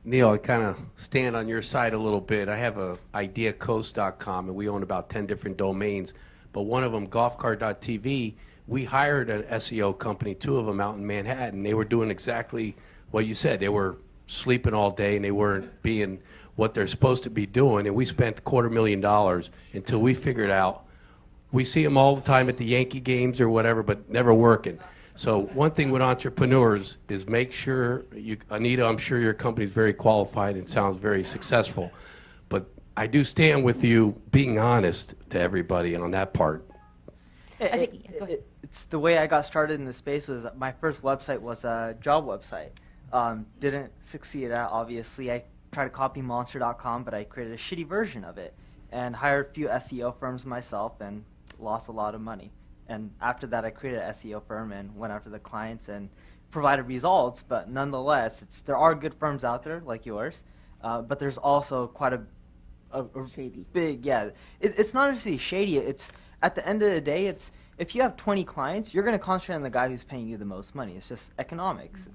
Speaker 10: Neil, I kind of stand on your side a little bit. I have a ideacoast.com, and we own about 10 different domains. But one of them, golfcart.tv, we hired an SEO company, 2 of them out in Manhattan. They were doing exactly what you said. They were sleeping all day, and they weren't being what they're supposed to be doing. And we spent $250,000 until we figured out. We see them all the time at the Yankee games or whatever, but never working. So one thing with entrepreneurs is make sure, Anita, I'm sure your company's very qualified and sounds very successful, but I do stand with you being honest to everybody on that part.
Speaker 3: It's the way I got started in the space. Is my first website was a job website. Didn't succeed at, obviously. I tried to copy monster.com, but I created a shitty version of it and hired a few SEO firms myself and lost a lot of money. And after that, I created an SEO firm and went after the clients and provided results. But nonetheless, there are good firms out there like yours, but there's also quite a
Speaker 2: shady.
Speaker 3: Big, yeah. It's not necessarily shady. It's at the end of the day, it's if you have 20 clients, you're going to concentrate on the guy who's paying you the most money. It's just economics. Mm-hmm.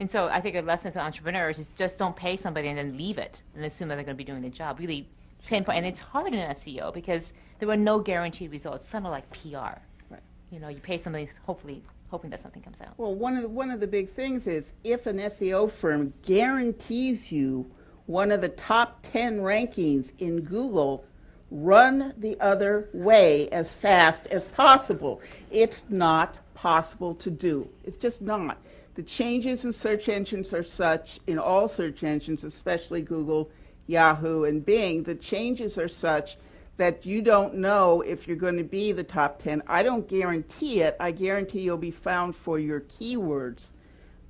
Speaker 1: And so I think a lesson to entrepreneurs is just don't pay somebody and then leave it and assume that they're going to be doing the job. Really pinpoint, and it's hard in SEO because there are no guaranteed results. It's sort of like PR.
Speaker 2: Right.
Speaker 1: You pay somebody hoping that something comes out.
Speaker 2: Well, one of the big things is if an SEO firm guarantees you one of the top 10 rankings in Google, run the other way as fast as possible. It's not possible to do. It's just not. The changes in search engines are such, in all search engines, especially Google, Yahoo, and Bing, the changes are such that you don't know if you're going to be the top 10. I don't guarantee it. I guarantee you'll be found for your keywords.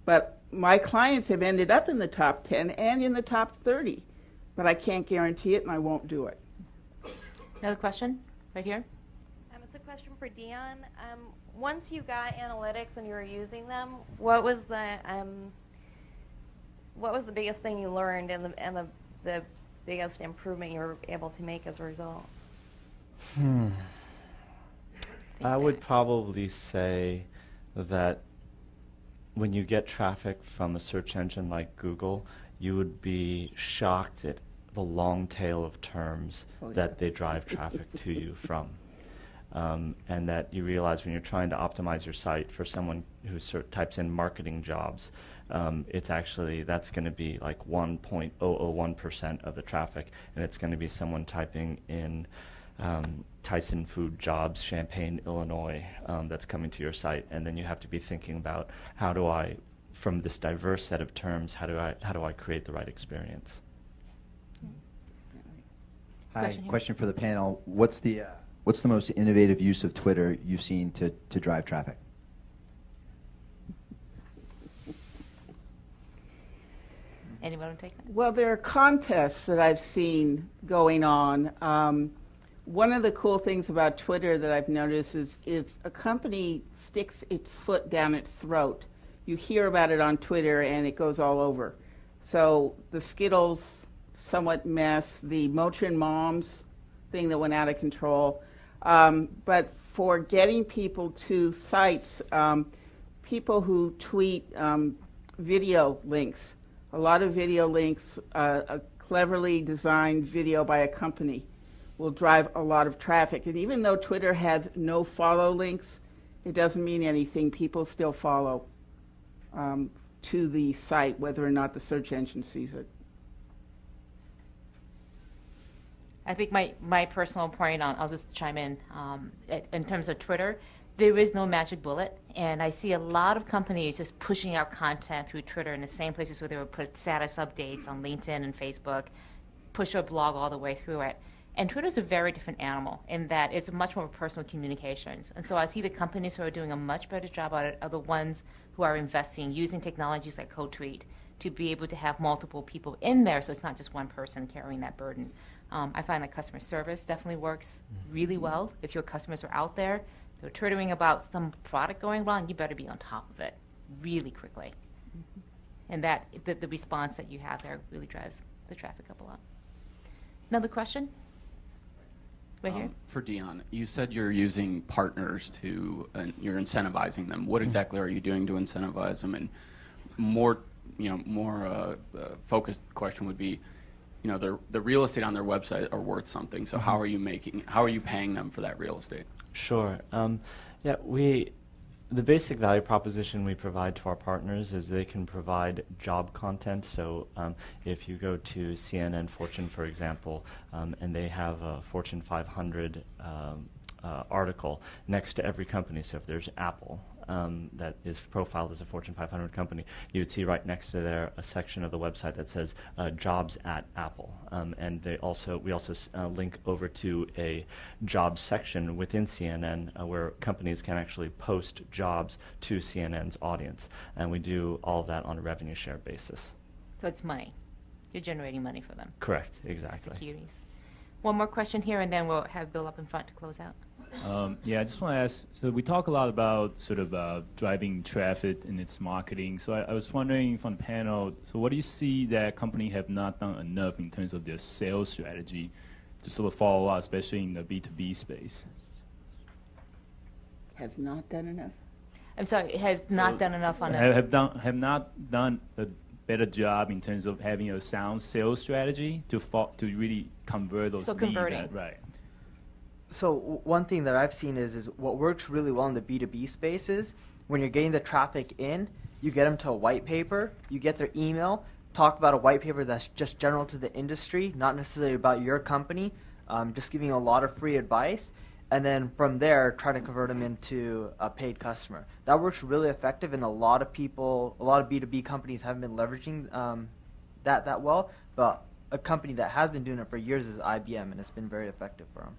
Speaker 2: But my clients have ended up in the top 10 and in the top 30. But I can't guarantee it, and I won't do it.
Speaker 1: Another question? Right here?
Speaker 11: It's a question for Dion. Once you got analytics and you were using them, what was the biggest thing you learned and the biggest improvement you were able to make as a result?
Speaker 4: I would probably say that when you get traffic from a search engine like Google, you would be shocked at the long tail of terms that they drive traffic to you from. And that you realize when you're trying to optimize your site for someone who types in marketing jobs, that's going to be like 1.001% of the traffic, and it's going to be someone typing in Tyson Food Jobs, Champaign, Illinois, that's coming to your site, and then you have to be thinking about how do I, from this diverse set of terms, how do I create the right experience?
Speaker 12: Hi, question for the panel. What's the most innovative use of Twitter you've seen to drive traffic?
Speaker 1: Anyone want to take that?
Speaker 2: Well, there are contests that I've seen going on. One of the cool things about Twitter that I've noticed is if a company sticks its foot down its throat, you hear about it on Twitter and it goes all over. So the Skittles somewhat mess, the Motrin Moms thing that went out of control. But for getting people to sites, people who tweet video links, a lot of video links, a cleverly designed video by a company will drive a lot of traffic. And even though Twitter has no follow links, it doesn't mean anything. People still follow to the site, whether or not the search engine sees it.
Speaker 1: I think my personal point on, I'll just chime in terms of Twitter, there is no magic bullet, and I see a lot of companies just pushing out content through Twitter in the same places where they would put status updates on LinkedIn and Facebook, push a blog all the way through it. And Twitter's a very different animal in that it's much more personal communications. And so I see the companies who are doing a much better job at it are the ones who are investing, using technologies like CodeTweet to be able to have multiple people in there so it's not just one person carrying that burden. I find that customer service definitely works really well. If your customers are out there, they're twittering about some product going wrong, you better be on top of it really quickly. And that the response that you have there really drives the traffic up a lot. Another question? Right here.
Speaker 13: For Dion, you said you're using partners to, you're incentivizing them. What exactly are you doing to incentivize them? And more focused question would be, the real estate on their website are worth something. So how are you paying them for that real estate?
Speaker 4: Sure. The basic value proposition we provide to our partners is they can provide job content. So if you go to CNN Fortune, for example, and they have a Fortune 500 article next to every company. So if there's Apple that is profiled as a Fortune 500 company, you would see right next to there a section of the website that says jobs at Apple. And we also link over to a jobs section within CNN where companies can actually post jobs to CNN's audience. And we do all of that on a revenue share basis.
Speaker 1: So it's money. You're generating money for them.
Speaker 4: Correct, exactly.
Speaker 1: That's the key. One more question here, and then we'll have Bill up in front to close out.
Speaker 14: I just want to ask, so we talk a lot about sort of driving traffic in its marketing. So I was wondering from the panel, so what do you see that company have not done enough in terms of their sales strategy to sort of follow up, especially in the B2B space?
Speaker 2: Have not done enough?
Speaker 1: I'm sorry, has not done enough on it.
Speaker 14: Have not done a better job in terms of having a sound sales strategy to really convert those leads. So converting. Right.
Speaker 3: So one thing that I've seen is what works really well in the B2B space is when you're getting the traffic in, you get them to a white paper, you get their email, talk about a white paper that's just general to the industry, not necessarily about your company, just giving a lot of free advice, and then from there try to convert them into a paid customer. That works really effective, and a lot of B2B companies haven't been leveraging that well, but a company that has been doing it for years is IBM, and it's been very effective for them.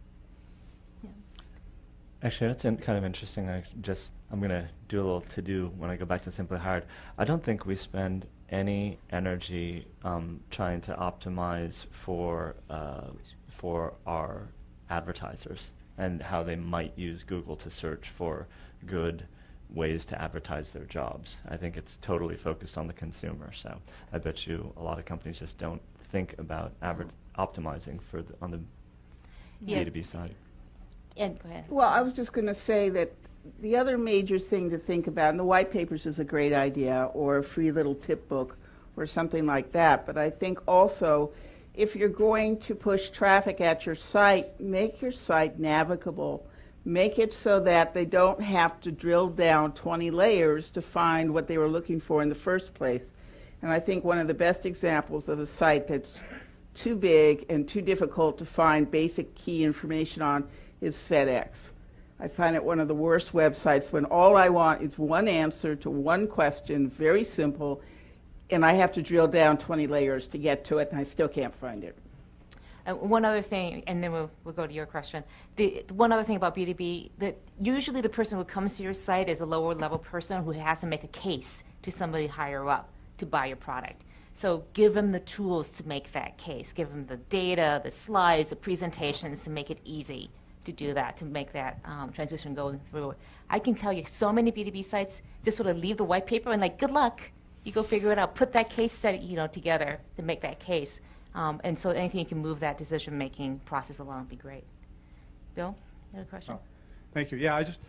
Speaker 4: Actually, that's kind of interesting. I'm going to do a little to-do when I go back to Simply Hired. I don't think we spend any energy trying to optimize for our advertisers and how they might use Google to search for good ways to advertise their jobs. I think it's totally focused on the consumer. So I bet you a lot of companies just don't think about optimizing on the B2B side.
Speaker 1: And go ahead.
Speaker 2: Well, I was just going to say that the other major thing to think about, and the white papers is a great idea, or a free little tip book, or something like that. But I think also, if you're going to push traffic at your site, make your site navigable. Make it so that they don't have to drill down 20 layers to find what they were looking for in the first place. And I think one of the best examples of a site that's too big and too difficult to find basic key information on is FedEx. I find it one of the worst websites when all I want is one answer to one question, very simple, and I have to drill down 20 layers to get to it, and I still can't find it.
Speaker 1: One other thing, and then we'll go to your question. One other thing about B2B, that usually the person who comes to your site is a lower level person who has to make a case to somebody higher up to buy your product. So give them the tools to make that case. Give them the data, the slides, the presentations to make it easy to do that, to make that transition going through. I can tell you so many B2B sites just sort of leave the white paper and like, good luck. You go figure it out. Put that case study, together to make that case. And so anything you can move that decision-making process along would be great. Bill, you had a question?
Speaker 15: Oh, thank you. Yeah, I just,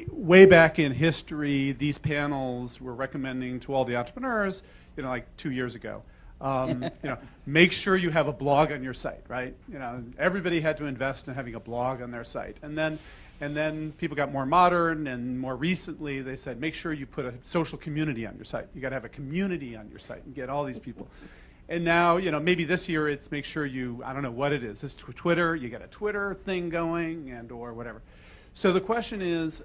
Speaker 15: way back in history, these panels were recommending to all the entrepreneurs, like 2 years ago, make sure you have a blog on your site, right? Everybody had to invest in having a blog on their site. And then people got more modern, and more recently they said, make sure you put a social community on your site. You got to have a community on your site and get all these people. And now, maybe this year it's make sure you, I don't know what it is. It's Twitter, you got a Twitter thing going or whatever. So the question is,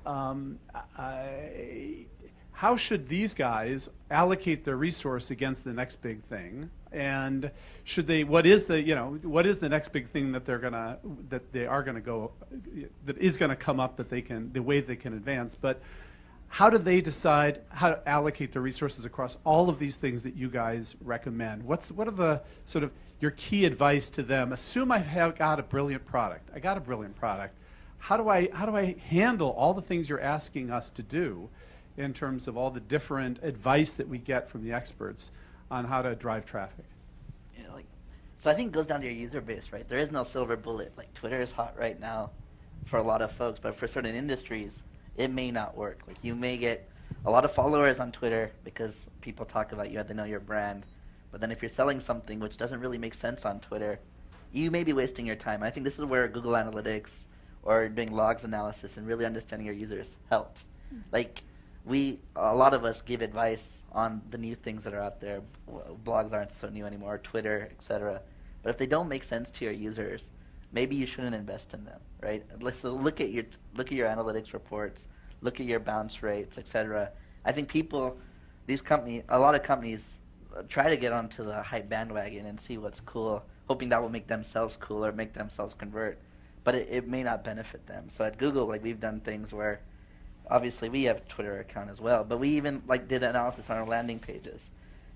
Speaker 15: how should these guys allocate their resource against the next big thing? And should they? What is the next big thing that is going to come up the way they can advance? But how do they decide how to allocate their resources across all of these things that you guys recommend? What are the sort of your key advice to them? Assume I've got a brilliant product. I got a brilliant product. How do I handle all the things you're asking us to do in terms of all the different advice that we get from the experts on how to drive traffic?
Speaker 5: Yeah, so I think it goes down to your user base, right? There is no silver bullet. Like Twitter is hot right now for a lot of folks, but for certain industries, it may not work. Like you may get a lot of followers on Twitter because people talk about you, they know your brand. But then if you're selling something which doesn't really make sense on Twitter, you may be wasting your time. I think this is where Google Analytics or doing logs analysis and really understanding your users helps. Like a lot of us give advice on the new things that are out there. Blogs aren't so new anymore, Twitter, etc. But if they don't make sense to your users, maybe you shouldn't invest in them, right? So look at your analytics reports, look at your bounce rates, etc. I think a lot of companies try to get onto the hype bandwagon and see what's cool, hoping that will make themselves cool or make themselves convert. But it may not benefit them. So at Google, we've done things where, obviously we have a Twitter account as well, but we even did analysis on our landing pages.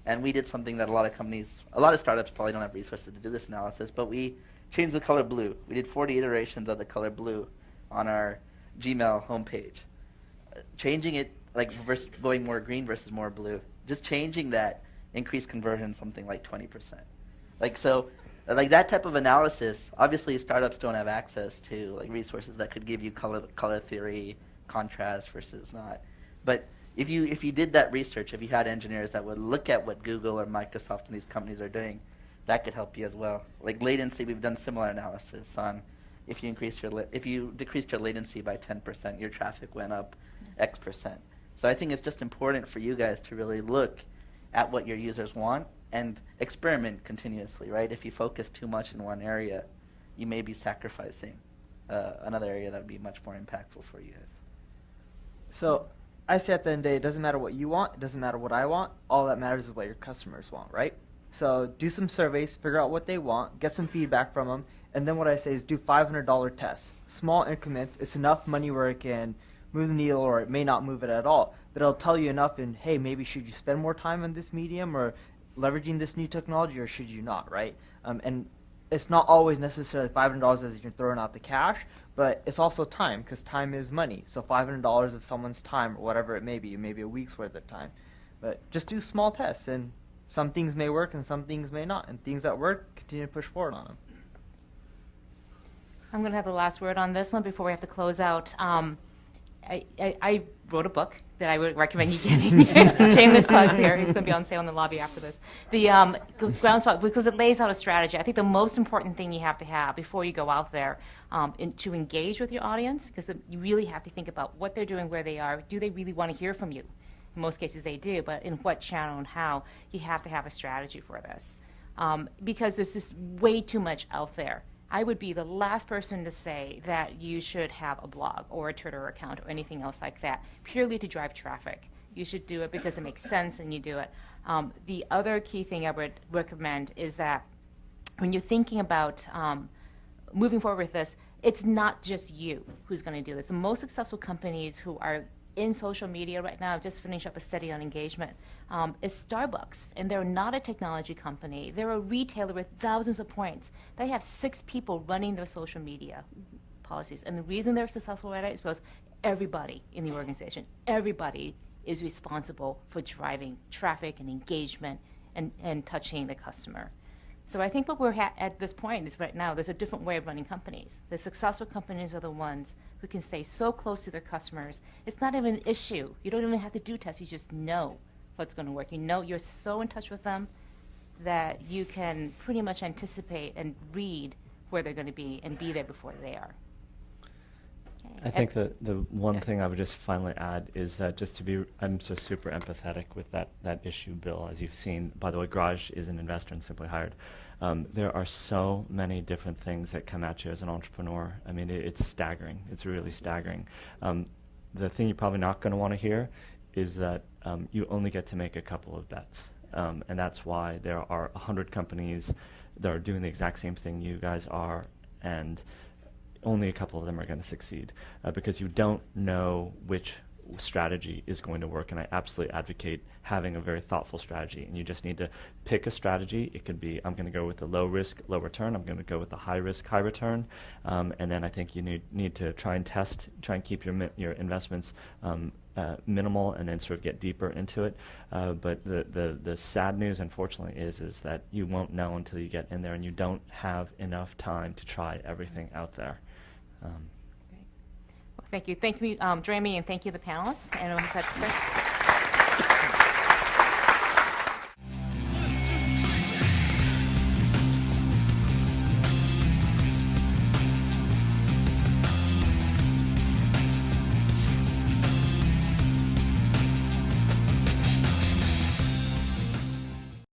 Speaker 5: And we did something that a lot of startups probably don't have resources to do this analysis, but we changed the color blue. We did 40 iterations of the color blue on our Gmail homepage. Changing it, versus going more green versus more blue, just changing that increased conversion something like 20%. That type of analysis, obviously startups don't have access to resources that could give you color theory, contrast versus not. But if you did that research, if you had engineers that would look at what Google or Microsoft and these companies are doing, that could help you as well. Like latency, we've done similar analysis on if you decreased your latency by 10%, your traffic went up X%. So I think it's just important for you guys to really look at what your users want and experiment continuously, right? If you focus too much in one area, you may be sacrificing another area that would be much more impactful for you guys.
Speaker 3: So I say at the end of the day, it doesn't matter what you want, it doesn't matter what I want, all that matters is what your customers want, right? So do some surveys, figure out what they want, get some feedback from them, and then what I say is do $500 tests. Small increments, it's enough money where it can move the needle or it may not move it at all, but it'll tell you enough in, hey, maybe should you spend more time on this medium or leveraging this new technology or should you not, right? And it's not always necessarily $500 as you're throwing out the cash, but it's also time because time is money. So $500 of someone's time or whatever it may be a week's worth of time. But just do small tests and some things may work and some things may not. And things that work, continue to push forward on them.
Speaker 1: I'm going to have the last word on this one before we have to close out. I wrote a book that I would recommend you getting. Shameless plug there. It's going to be on sale in the lobby after this. The Groundswell, because it lays out a strategy. I think the most important thing you have to have before you go out there to engage with your audience, because you really have to think about what they're doing, where they are. Do they really want to hear from you? In most cases they do, but in what channel and how, you have to have a strategy for this. because there's just way too much out there. I would be the last person to say that you should have a blog or a Twitter account or anything else like that purely to drive traffic. You should do it because it makes sense and you do it. The other key thing I would recommend is that when you're thinking about moving forward with this, it's not just you who's going to do this. The most successful companies who are in social media right now, I've just finished up a study on engagement, is Starbucks. And they're not a technology company. They're a retailer with thousands of points. They have 6 people running their social media policies. And the reason they're successful at it is because everybody in the organization, everybody is responsible for driving traffic and engagement and touching the customer. So I think what we're at this point is right now there's a different way of running companies. The successful companies are the ones who can stay so close to their customers. It's not even an issue. You don't even have to do tests. You just know what's going to work. You know you're so in touch with them that you can pretty much anticipate and read where they're going to be and be there before they are.
Speaker 4: I think the one thing I would just finally add is that I'm just super empathetic with that issue, Bill. As you've seen, by the way, Garage is an investor in Simply Hired. There are so many different things that come at you as an entrepreneur. I mean, it's staggering. It's really staggering. The thing you're probably not going to want to hear is that you only get to make a couple of bets. And that's why there are 100 companies that are doing the exact same thing you guys are, and only a couple of them are going to succeed because you don't know which strategy is going to work. And I absolutely advocate having a very thoughtful strategy. And you just need to pick a strategy. It could be, I'm going to go with the low risk, low return. I'm going to go with the high risk, high return. And then I think you need to try and test, try and keep your investments minimal, and then sort of get deeper into it. But the sad news, unfortunately, is that you won't know until you get in there, and you don't have enough time to try everything out there.
Speaker 1: Well, thank you. Thank you, Jeremy, and thank you, the panelists. And